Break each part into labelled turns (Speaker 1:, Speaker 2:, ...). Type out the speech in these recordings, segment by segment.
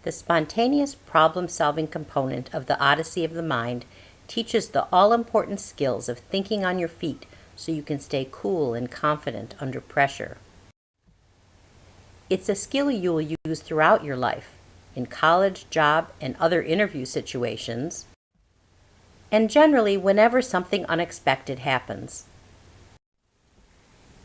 Speaker 1: The spontaneous problem-solving component of the Odyssey of the Mind teaches the all-important skills of thinking on your feet so you can stay cool and confident under pressure. It's a skill you will use throughout your life, in college, job, and other interview situations, and generally whenever something unexpected happens.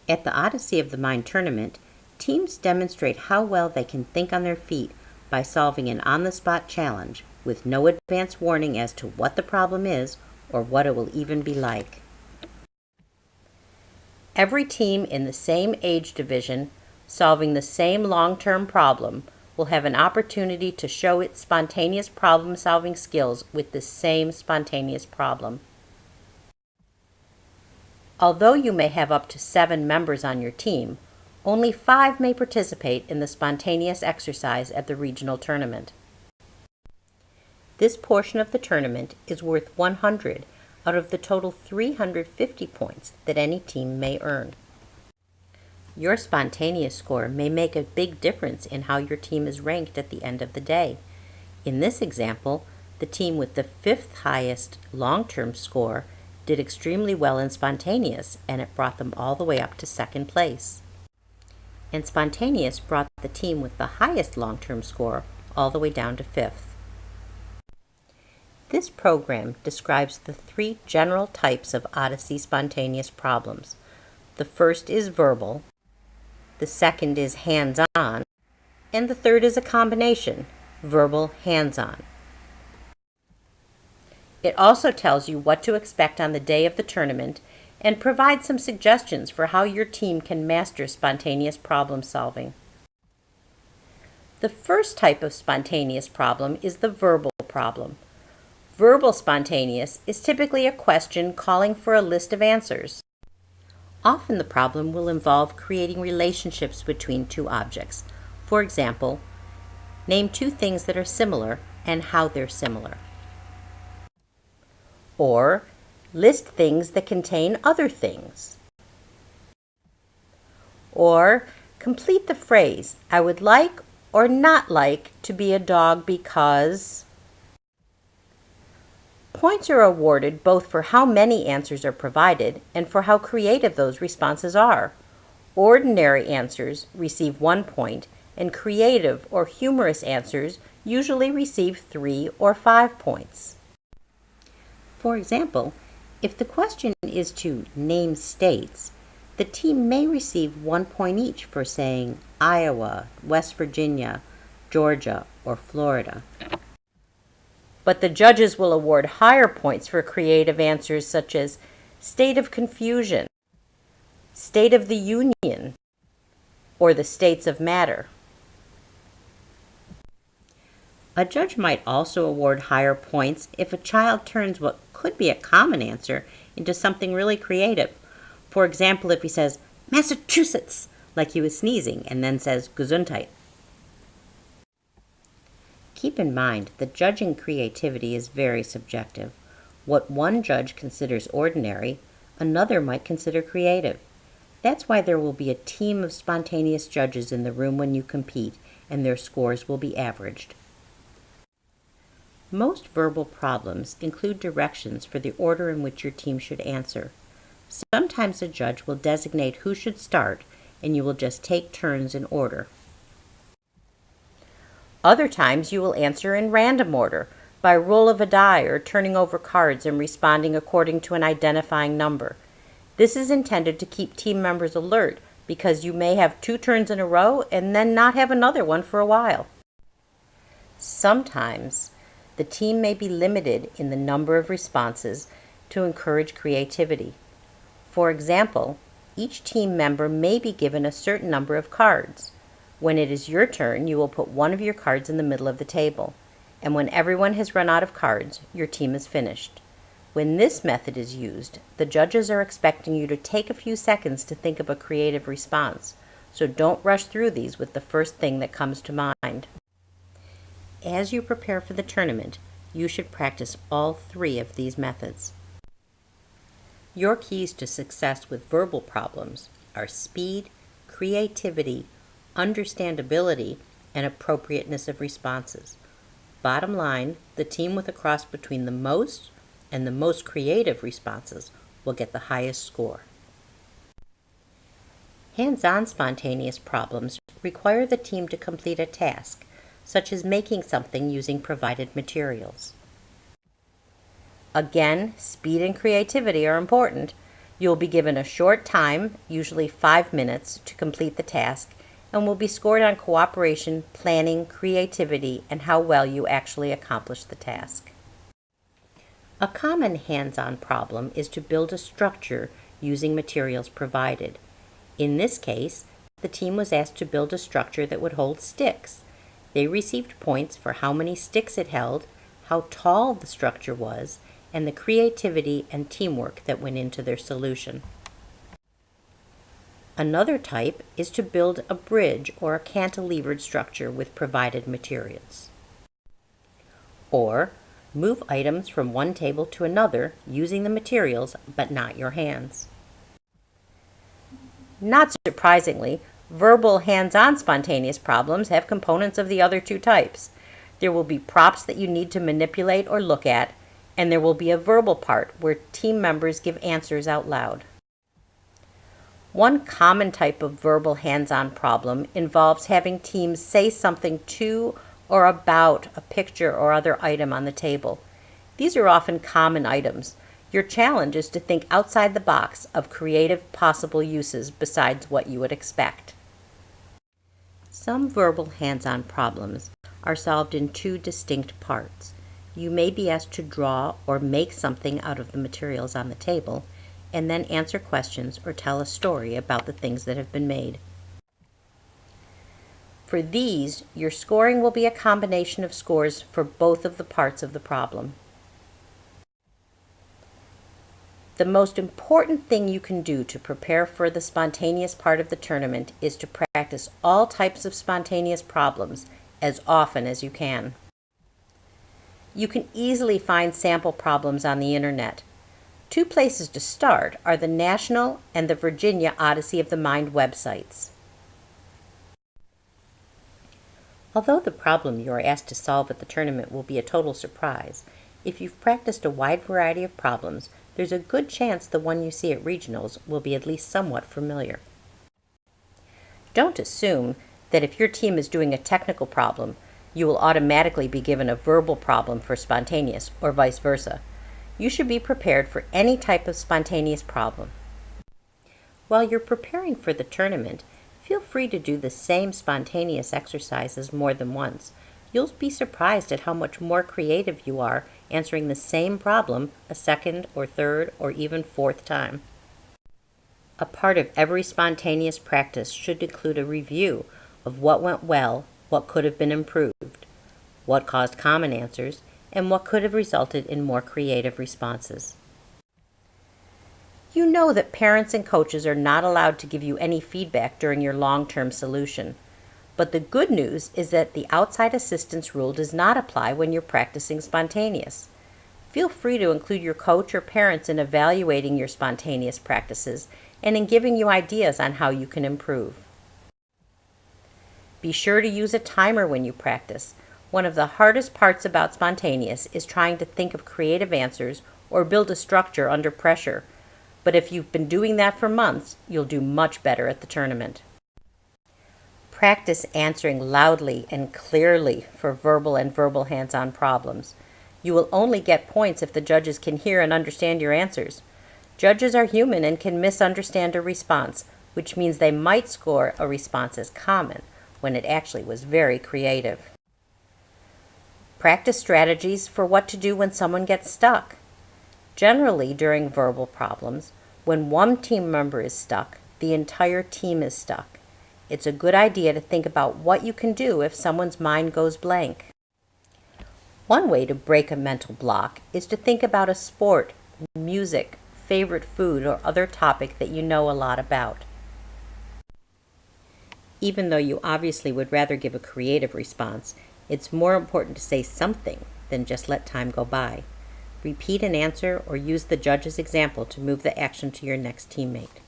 Speaker 1: At the Odyssey of the Mind tournament, teams demonstrate how well they can think on their feet by solving an on-the-spot challenge with no advance warning as to what the problem is or what it will even be like. Every team in the same age division solving the same long-term problem will have an opportunity to show its spontaneous problem-solving skills with the same spontaneous problem. Although you may have up to 7 members on your team, only 5 may participate in the spontaneous exercise at the regional tournament. This portion of the tournament is worth 100 out of the total 350 points that any team may earn. Your spontaneous score may make a big difference in how your team is ranked at the end of the day. In this example, the team with the 5th highest long-term score did extremely well in spontaneous, and it brought them all the way up to 2nd place. And spontaneous brought the team with the highest long-term score all the way down to 5th. This program describes the 3 general types of Odyssey spontaneous problems. The first is verbal, the second is hands-on, and the third is a combination, verbal, hands-on. It also tells you what to expect on the day of the tournament and provides some suggestions for how your team can master spontaneous problem solving. The first type of spontaneous problem is the verbal problem. Verbal spontaneous is typically a question calling for a list of answers. Often the problem will involve creating relationships between 2 objects. For example, name 2 things that are similar and how they're similar. Or list things that contain other things. Or complete the phrase, I would like or not like to be a dog because. Points are awarded both for how many answers are provided and for how creative those responses are. Ordinary answers receive 1 point, and creative or humorous answers usually receive 3 or 5 points. For example, if the question is to name states, the team may receive 1 point each for saying Iowa, West Virginia, Georgia, or Florida. But the judges will award higher points for creative answers such as state of confusion, state of the union, or the states of matter. A judge might also award higher points if a child turns what could be a common answer into something really creative. For example, if he says, Massachusetts, like he was sneezing, and then says Gesundheit. Keep in mind that judging creativity is very subjective. What one judge considers ordinary, another might consider creative. That's why there will be a team of spontaneous judges in the room when you compete, and their scores will be averaged. Most verbal problems include directions for the order in which your team should answer. Sometimes a judge will designate who should start, and you will just take turns in order. Other times you will answer in random order, by roll of a die or turning over cards and responding according to an identifying number. This is intended to keep team members alert because you may have 2 turns in a row and then not have another one for a while. Sometimes the team may be limited in the number of responses to encourage creativity. For example, each team member may be given a certain number of cards. When it is your turn, you will put one of your cards in the middle of the table. And when everyone has run out of cards, your team is finished. When this method is used, the judges are expecting you to take a few seconds to think of a creative response. So don't rush through these with the first thing that comes to mind. As you prepare for the tournament, you should practice all 3 of these methods. Your keys to success with verbal problems are speed, creativity, understandability, and appropriateness of responses. Bottom line, the team with a cross between the most and the most creative responses will get the highest score. Hands-on spontaneous problems require the team to complete a task, such as making something using provided materials. Again, speed and creativity are important. You will be given a short time, usually 5 minutes, to complete the task, and will be scored on cooperation, planning, creativity, and how well you actually accomplish the task. A common hands-on problem is to build a structure using materials provided. In this case, the team was asked to build a structure that would hold sticks. They received points for how many sticks it held, how tall the structure was, and the creativity and teamwork that went into their solution. Another type is to build a bridge or a cantilevered structure with provided materials. Or move items from one table to another using the materials but not your hands. Not surprisingly, verbal hands-on spontaneous problems have components of the other two types. There will be props that you need to manipulate or look at, and there will be a verbal part where team members give answers out loud. One common type of verbal hands-on problem involves having teams say something to or about a picture or other item on the table. These are often common items. Your challenge is to think outside the box of creative possible uses besides what you would expect. Some verbal hands-on problems are solved in two distinct parts. You may be asked to draw or make something out of the materials on the table, and then answer questions or tell a story about the things that have been made. For these, your scoring will be a combination of scores for both of the parts of the problem. The most important thing you can do to prepare for the spontaneous part of the tournament is to practice all types of spontaneous problems as often as you can. You can easily find sample problems on the internet. Two places to start are the National and the Virginia Odyssey of the Mind websites. Although the problem you are asked to solve at the tournament will be a total surprise, if you've practiced a wide variety of problems, there's a good chance the one you see at regionals will be at least somewhat familiar. Don't assume that if your team is doing a technical problem, you will automatically be given a verbal problem for spontaneous, or vice versa. You should be prepared for any type of spontaneous problem. While you're preparing for the tournament, feel free to do the same spontaneous exercises more than once. You'll be surprised at how much more creative you are answering the same problem a second or third or even fourth time. A part of every spontaneous practice should include a review of what went well, what could have been improved, what caused common answers, and what could have resulted in more creative responses. You know that parents and coaches are not allowed to give you any feedback during your long-term solution. But the good news is that the outside assistance rule does not apply when you're practicing spontaneous. Feel free to include your coach or parents in evaluating your spontaneous practices and in giving you ideas on how you can improve. Be sure to use a timer when you practice. One of the hardest parts about spontaneous is trying to think of creative answers or build a structure under pressure. But if you've been doing that for months, you'll do much better at the tournament. Practice answering loudly and clearly for verbal and verbal hands-on problems. You will only get points if the judges can hear and understand your answers. Judges are human and can misunderstand a response, which means they might score a response as common when it actually was very creative. Practice strategies for what to do when someone gets stuck. Generally, during verbal problems, when one team member is stuck, the entire team is stuck. It's a good idea to think about what you can do if someone's mind goes blank. One way to break a mental block is to think about a sport, music, favorite food, or other topic that you know a lot about. Even though you obviously would rather give a creative response, it's more important to say something than just let time go by. Repeat an answer or use the judge's example to move the action to your next teammate.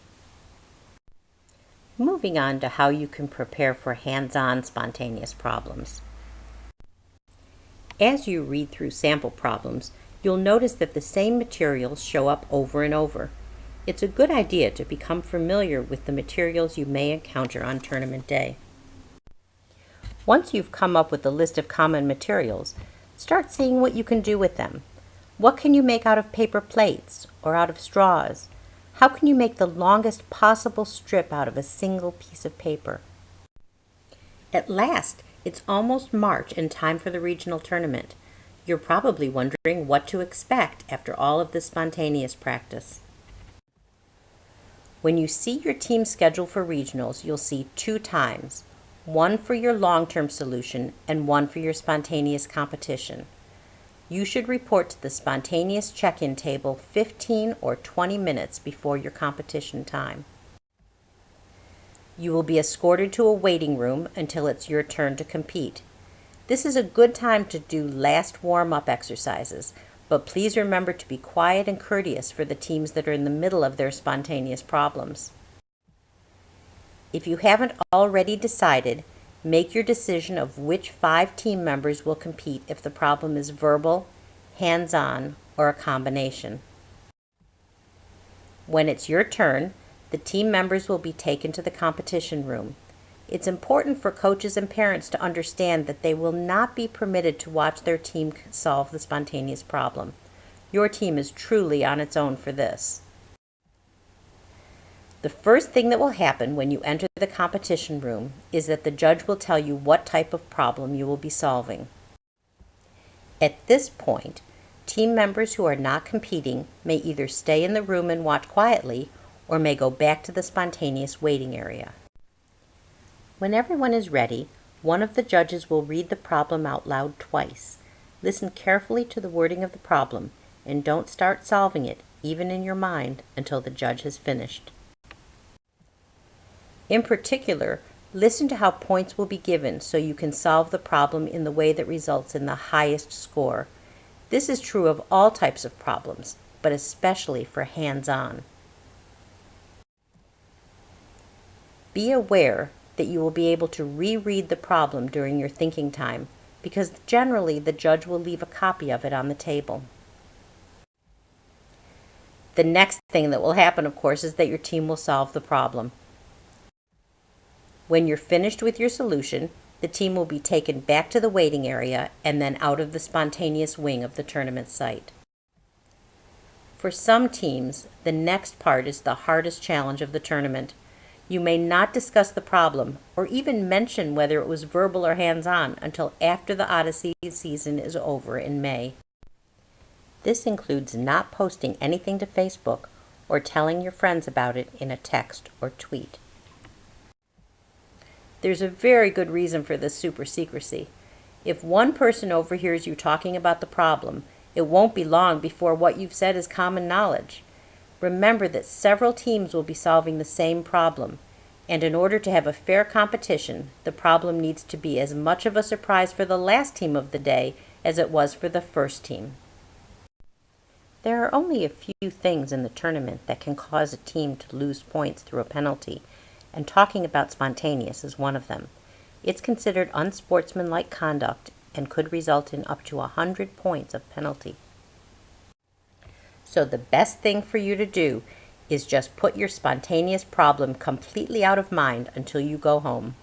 Speaker 1: Moving on to how you can prepare for hands-on spontaneous problems. As you read through sample problems, you'll notice that the same materials show up over and over. It's a good idea to become familiar with the materials you may encounter on tournament day. Once you've come up with a list of common materials, start seeing what you can do with them. What can you make out of paper plates or out of straws? How can you make the longest possible strip out of a single piece of paper? At last, it's almost March and time for the regional tournament. You're probably wondering what to expect after all of this spontaneous practice. When you see your team schedule for regionals, you'll see 2 times, one for your long-term solution and one for your spontaneous competition. You should report to the spontaneous check-in table 15 or 20 minutes before your competition time. You will be escorted to a waiting room until it's your turn to compete. This is a good time to do last warm-up exercises, but please remember to be quiet and courteous for the teams that are in the middle of their spontaneous problems. If you haven't already decided, make your decision of which 5 team members will compete if the problem is verbal, hands-on, or a combination. When it's your turn, the team members will be taken to the competition room. It's important for coaches and parents to understand that they will not be permitted to watch their team solve the spontaneous problem. Your team is truly on its own for this. The first thing that will happen when you enter the competition room is that the judge will tell you what type of problem you will be solving. At this point, team members who are not competing may either stay in the room and watch quietly or may go back to the spontaneous waiting area. When everyone is ready, one of the judges will read the problem out loud twice. Listen carefully to the wording of the problem and don't start solving it, even in your mind, until the judge has finished. In particular, listen to how points will be given so you can solve the problem in the way that results in the highest score. This is true of all types of problems, but especially for hands-on. Be aware that you will be able to reread the problem during your thinking time, because generally the judge will leave a copy of it on the table. The next thing that will happen, of course, is that your team will solve the problem. When you're finished with your solution, the team will be taken back to the waiting area and then out of the spontaneous wing of the tournament site. For some teams, the next part is the hardest challenge of the tournament. You may not discuss the problem or even mention whether it was verbal or hands-on until after the Odyssey season is over in May. This includes not posting anything to Facebook or telling your friends about it in a text or tweet. There's a very good reason for this super secrecy. If one person overhears you talking about the problem, it won't be long before what you've said is common knowledge. Remember that several teams will be solving the same problem, and in order to have a fair competition, the problem needs to be as much of a surprise for the last team of the day as it was for the first team. There are only a few things in the tournament that can cause a team to lose points through a penalty, and talking about spontaneous is one of them. It's considered unsportsmanlike conduct and could result in up to 100 points of penalty. So the best thing for you to do is just put your spontaneous problem completely out of mind until you go home.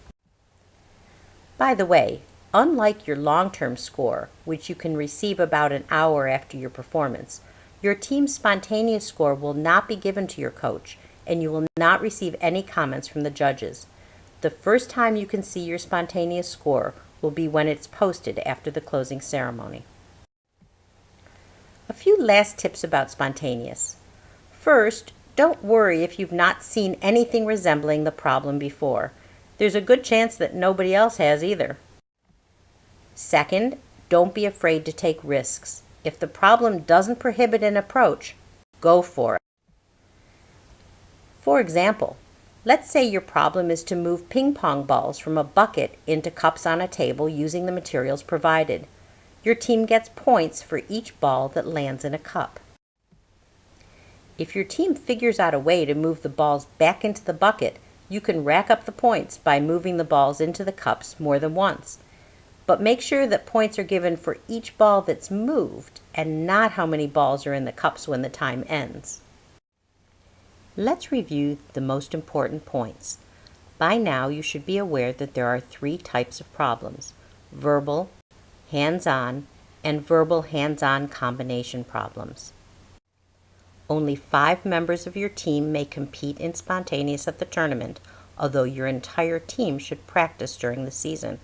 Speaker 1: By the way, unlike your long-term score, which you can receive about an hour after your performance, your team's spontaneous score will not be given to your coach, and you will not receive any comments from the judges. The first time you can see your spontaneous score will be when it's posted after the closing ceremony. A few last tips about spontaneous. First, don't worry if you've not seen anything resembling the problem before. There's a good chance that nobody else has either. Second, don't be afraid to take risks. If the problem doesn't prohibit an approach, go for it. For example, let's say your problem is to move ping pong balls from a bucket into cups on a table using the materials provided. Your team gets points for each ball that lands in a cup. If your team figures out a way to move the balls back into the bucket, You can rack up the points by moving the balls into the cups more than once, but make sure that points are given for each ball that's moved and not how many balls are in the cups when the time ends. Let's review the most important points. By now, you should be aware that there are 3 types of problems: verbal, hands-on, and verbal hands-on combination problems. Only 5 members of your team may compete in spontaneous at the tournament, although your entire team should practice during the season.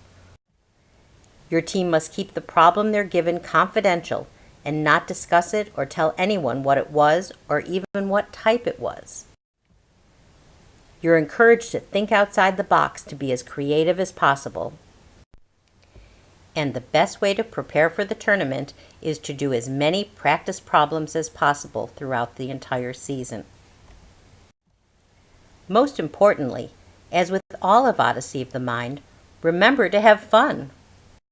Speaker 1: Your team must keep the problem they're given confidential and not discuss it or tell anyone what it was or even what type it was. You're encouraged to think outside the box to be as creative as possible. And the best way to prepare for the tournament is to do as many practice problems as possible throughout the entire season. Most importantly, as with all of Odyssey of the Mind, remember to have fun.